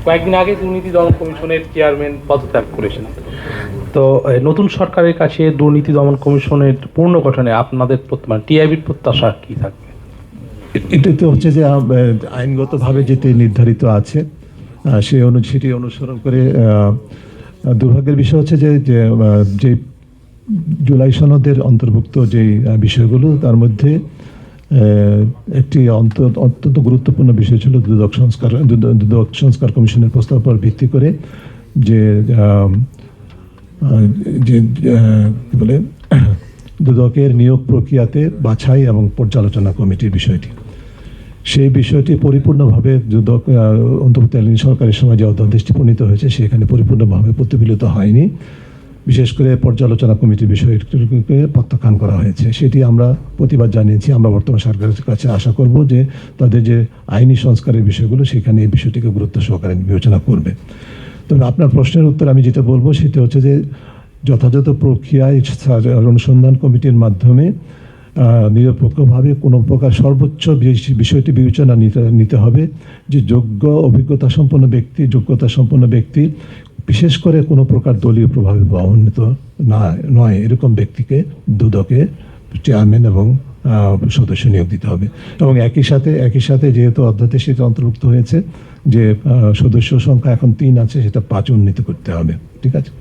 কয়েকদিন আগে দুর্নীতি দমন কমিশনের চেয়ারম্যান পদত্যাগ করেছেন। তো নতুন সরকারের কাছে দুর্নীতি দমন কমিশনের পুনর্গঠনে আপনাদের মানে টিআইবির প্রত্যাশা কি থাকবে? এটা তো হচ্ছে যে আইনগতভাবে যেটি নির্ধারিত আছে সেটি অনুসরণ করে দুর্ভাগ্যের বিষয় হচ্ছে যে জুলাই সনদের অন্তর্ভুক্ত যে বিষয়গুলো তার মধ্যে একটি অত্যন্ত গুরুত্বপূর্ণ বিষয় ছিল দুদক সংস্কার কমিশনের প্রস্তাব পর ভিত্তি করে যে কি বলে দুদকের নিয়োগ প্রক্রিয়াতে বাছাই এবং পর্যালোচনা কমিটির বিষয়টি, সেই বিষয়টি পরিপূর্ণভাবে দুদক অন্তর্বর্তীকালীন সরকারের সময় যে অধ্যাদেশটি প্রণীত হয়েছে সেখানে পরিপূর্ণভাবে প্রতিফলিত হয়নি। বিশেষ করে পর্যালোচনা কমিটির বিষয়টিকে প্রত্যাখ্যান করা হয়েছে, সেটি আমরা প্রতিবাদ জানিয়েছি। আমরা বর্তমান সরকারের কাছে আশা করব যে তাদের যে আইনি সংস্কারের বিষয়গুলো সেখানে এই বিষয়টিকে গুরুত্ব সহকারে বিবেচনা করবে। তবে আপনার প্রশ্নের উত্তর আমি যেটা বলবো সেটা হচ্ছে যে যথাযথ প্রক্রিয়ায় অনুসন্ধান কমিটির মাধ্যমে নিরপেক্ষভাবে কোনো প্রকার সর্বোচ্চ বিষয়টি বিবেচনা নিতে হবে যে যোগ্যতা সম্পন্ন ব্যক্তি বিশেষ করে কোনো প্রকার দলীয় প্রভাবে প্রভাবান্বিত নয় এরকম ব্যক্তিকে দুদকে চেয়ারম্যান এবং সদস্য নিয়োগ দিতে হবে। এবং একই সাথে যেহেতু অধ্যাদেশে অন্তর্ভুক্ত হয়েছে যে সদস্য সংখ্যা এখন 3 আছে, সেটা 5 উন্নীত করতে হবে। ঠিক আছে।